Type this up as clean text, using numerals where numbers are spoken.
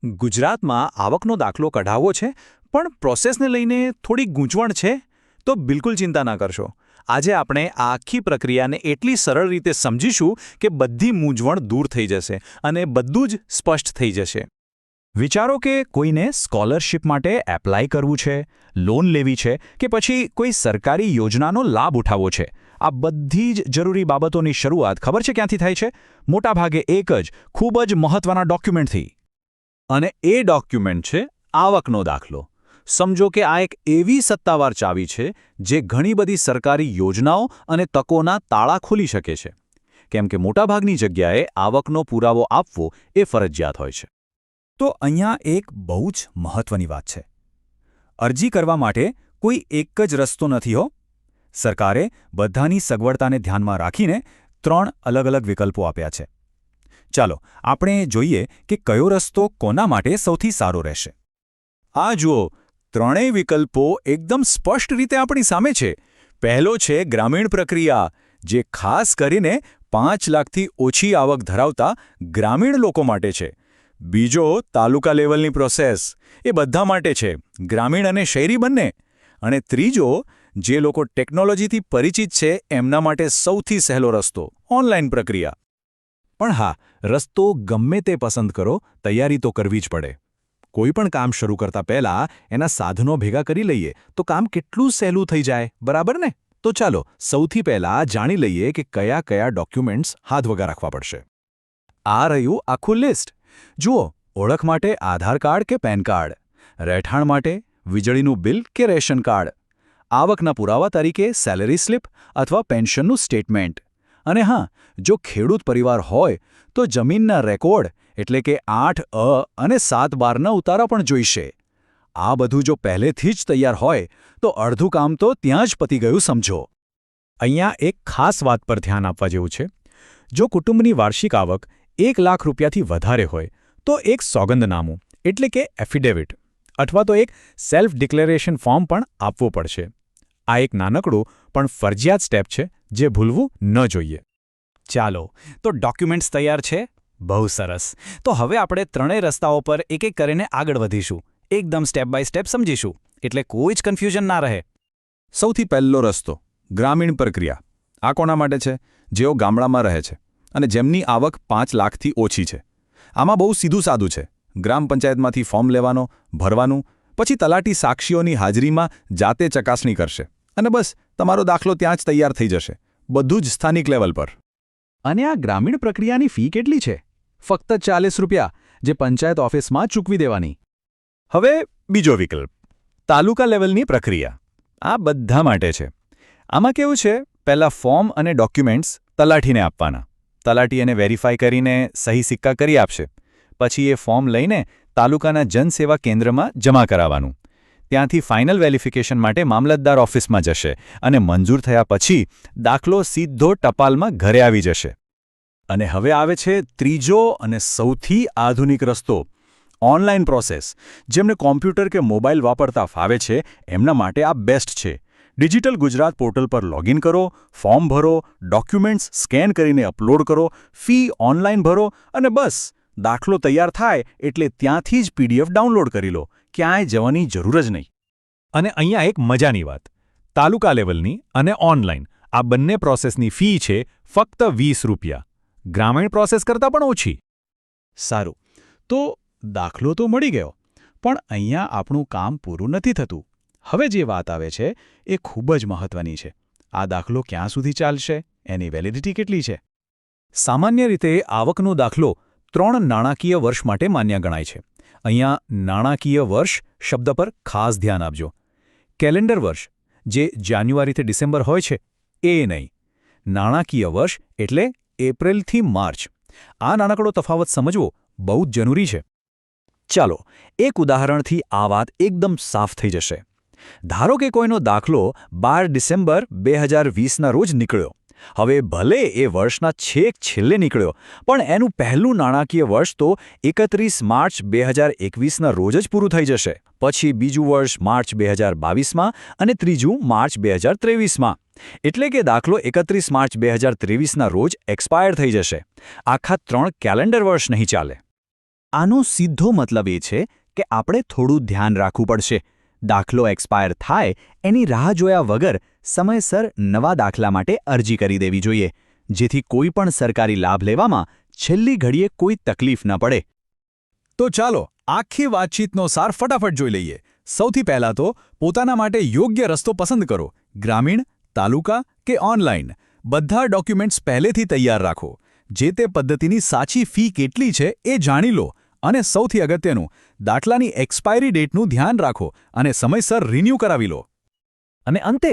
ગુજરાતમાં આવકનો દાખલો કઢાવવો છે, પણ પ્રોસેસને લઈને થોડી ગૂંચવણ છે, તો બિલકુલ ચિંતા ના કરશો. આજે આપણે આ આખી પ્રક્રિયાને એટલી સરળ રીતે સમજીશું કે બધી મૂંઝવણ દૂર થઈ જશે અને બધું જ સ્પષ્ટ થઈ જશે. વિચારો કે કોઈને સ્કોલરશિપ માટે એપ્લાય કરવું છે, લોન લેવી છે કે પછી કોઈ સરકારી યોજનાનો લાભ ઉઠાવવો છે. આ બધી જ જરૂરી બાબતોની શરૂઆત ખબર છે ક્યાંથી થાય છે? મોટાભાગે એક જ ખૂબ જ મહત્વના ડોક્યુમેન્ટથી. અને એ ડોક્યુમેન્ટ છે આવકનો દાખલો. સમજો કે આ એક એવી સત્તાવાર ચાવી છે જે ઘણી બધી સરકારી યોજનાઓ અને તકોના તાળા ખોલી શકે છે. કેમ કે મોટાભાગની જગ્યાએ આવકનો પુરાવો આપવો એ ફરજિયાત હોય છે. તો અહીંયા એક બહુ જ મહત્વની વાત છે. અરજી કરવા માટે કોઈ એક જ રસ્તો નથી હો. સરકારે બધાની સગવડતાને ધ્યાનમાં રાખીને 3 અલગ-અલગ વિકલ્પો આપ્યા છે. ચાલો આપણે જોઈએ કે કયો રસ્તો કોના માટે સૌથી સારો રહેશે. આ જુઓ, ત્રણેય વિકલ્પો એકદમ સ્પષ્ટ રીતે આપણી સામે છે. પહેલો છે ગ્રામીણ પ્રક્રિયા, જે ખાસ કરીને 5 લાખથી ઓછી આવક ધરાવતા ગ્રામીણ લોકો માટે છે. બીજો તાલુકા લેવલની પ્રોસેસ, એ બધા માટે છે, ગ્રામીણ અને શહેરી બંને. અને ત્રીજો, જે લોકો ટેકનોલોજીથી પરિચિત છે એમના માટે સૌથી સહેલો રસ્તો, ઓનલાઈન પ્રક્રિયા. પણ હા, રસ્તો ગમે તે પસંદ કરો, તૈયારી તો કરવી જ પડે. કોઈ પણ કામ શરૂ કરતા પહેલાં એના સાધનો ભેગા કરી લઈએ તો કામ કેટલું સહેલું થઈ જાય, બરાબર ને? તો ચાલો સૌથી પહેલાં જાણી લઈએ કે કયા કયા ડોક્યુમેન્ટ્સ હાથ વગા રાખવા પડશે. આ રહ્યું આખું લિસ્ટ. જુઓ, ઓળખ માટે આધાર કાર્ડ કે પેન કાર્ડ, રહેઠાણ માટે વીજળીનું બિલ કે રેશન કાર્ડ, આવકના પુરાવા તરીકે સેલેરી સ્લિપ અથવા પેન્શનનું સ્ટેટમેન્ટ. અને હા, જો ખેડૂત પરિવાર હોય તો જમીનના રેકોર્ડ એટલે કે 8A અને 7-12ના ઉતારા પણ જોઈશે. આ બધું જો પહેલેથી જ તૈયાર હોય તો અડધું કામ તો ત્યાં જ પતી ગયું સમજો. અહીંયા એક ખાસ વાત પર ધ્યાન આપવા જેવું છે. જો કુટુંબની વાર્ષિક આવક 1 લાખ રૂપિયાથી વધારે હોય તો એક સોગંદનામું એટલે કે એફિડેવિટ અથવા તો એક સેલ્ફ ડિક્લેરેશન ફોર્મ પણ આપવું પડશે. આ એક નાનકડું પણ ફરજિયાત સ્ટેપ છે જે ભૂલવું ન જોઈએ. ચાલો, તો ડોક્યુમેન્ટ્સ તૈયાર છે? બહુ સરસ. તો હવે આપણે ત્રણેય રસ્તાઓ પર એક એક કરીને આગળ વધીશું. એકદમ સ્ટેપ બાય સ્ટેપ સમજીશું, એટલે કોઈ જ કન્ફ્યુઝન ના રહે. સૌથી પહેલો રસ્તો, ગ્રામીણ પ્રક્રિયા. આ કોના માટે છે? જેઓ ગામડામાં રહે છે અને જેમની આવક 5 લાખથી ઓછી છે. આમાં બહુ સીધું સાદું છે. ગ્રામ પંચાયતમાંથી ફોર્મ લેવાનો, ભરવાનું, પછી તલાટી સાક્ષીઓની હાજરીમાં જાતે ચકાસણી કરશે અને બસ તમારો દાખલો ત્યાં જ તૈયાર થઈ જશે, બધું જ સ્થાનિક લેવલ પર. અને આ ગ્રામીણ પ્રક્રિયાની ફી કેટલી છે? ફક્ત 40 રૂપિયા, જે પંચાયત ઓફિસમાં ચૂકવી દેવાની. હવે બીજો વિકલ્પ, તાલુકા લેવલની પ્રક્રિયા. આ બધા માટે છે. આમાં કેવું છે, પહેલાં ફોર્મ અને ડોક્યુમેન્ટ્સ તલાટીને આપવાના. તલાટી એને વેરીફાઈ કરીને સહી સિક્કા કરી આપશે. પછી એ ફોર્મ લઈને તાલુકાના જનસેવા કેન્દ્રમાં જમા કરાવવાનું. ત્યાંથી ફાઇનલ વેરિફિકેશન માટે મામલતદાર ઓફિસમાં જશે અને મંજૂર થયા પછી દાખલો સીધો ટપાલમાં ઘરે આવી જશે. અને હવે આવે છે ત્રીજો અને સૌથી આધુનિક રસ્તો, ઓનલાઈન પ્રોસેસ. જેમને કોમ્પ્યુટર કે મોબાઈલ વાપરતા ફાવે છે એમના માટે આ બેસ્ટ છે. ડિજિટલ ગુજરાત પોર્ટલ પર લોગિન કરો, ફોર્મ ભરો, ડોક્યુમેન્ટ્સ સ્કેન કરીને અપલોડ કરો, ફી ઓનલાઈન ભરો અને બસ દાખલો તૈયાર થાય એટલે ત્યાંથી જ PDF ડાઉનલોડ કરી લો. ક્યાંય જવાની જરૂર જ નહીં. અને અહીંયા એક મજાની વાત, તાલુકા લેવલની અને ઓનલાઈન આ બંને પ્રોસેસની ફી છે ફક્ત 20 રૂપિયા. ગ્રામીણ પ્રોસેસ કરતાં પણ ઓછી. સારું, તો દાખલો તો મળી ગયો, પણ અહીંયા આપણું કામ પૂરું નથી થતું. હવે જે વાત આવે છે એ ખૂબ જ મહત્વની છે. આ દાખલો ક્યાં સુધી ચાલશે? એની વેલિડિટી કેટલી છે? સામાન્ય રીતે આવકનો દાખલો 3 નાણાકીય વર્ષ માટે માન્ય ગણાય છે. અહીંયા નાણાકીય વર્ષ શબ્દ પર ખાસ ધ્યાન આપજો. કેલેન્ડર વર્ષ, જે જાન્યુઆરીથી ડિસેમ્બર હોય છે, એ નહીં. નાણાકીય વર્ષ એટલે એપ્રિલથી માર્ચ. આ નાનકડો તફાવત સમજવો બહુ જ જરૂરી છે. ચાલો એક ઉદાહરણથી આ વાત એકદમ સાફ થઈ જશે. ધારો કે કોઈનો દાખલો 12 ડિસેમ્બર 2020ના રોજ નીકળ્યો. હવે ભલે એ વર્ષના છેલ્લે નીકળ્યો, પણ એનું પહેલું નાણાકીય વર્ષ તો 31 માર્ચ 2021ના રોજ જ પૂરું થઈ જશે. પછી બીજું વર્ષ માર્ચ 2022માં અને ત્રીજું માર્ચ 2023માં. એટલે કે દાખલો 31 માર્ચ 2023ના રોજ એક્સપાયર થઈ જશે. આખા 3 કેલેન્ડર વર્ષ નહીં ચાલે. આનો સીધો મતલબ એ છે કે આપણે થોડું ધ્યાન રાખવું પડશે. દાખલો એક્સપાયર થાય એની રાહ જોયા વગર સમયસર નવા દાખલા માટે અરજી કરી દેવી જોઈએ, જેથી કોઈ પણ સરકારી લાભ લેવામાં છેલ્લી ઘડીએ કોઈ તકલીફ ન પડે. તો ચાલો આખી વાતચીતનો સાર ફટાફટ જોઈ લઈએ. સૌથી પહેલાં તો પોતાના માટે યોગ્ય રસ્તો પસંદ કરો. ગ્રામીણ, તાલુકા કે ઓનલાઈન, બધા ડોક્યુમેન્ટ્સ પહેલેથી તૈયાર રાખો. જે તે પદ્ધતિની સાચી ફી કેટલી છે એ જાણી લો. અને સૌથી અગત્યનું, દાખલાની એક્સપાયરી ડેટનું ધ્યાન રાખો અને સમયસર રિન્યૂ કરાવી લો. અને અંતે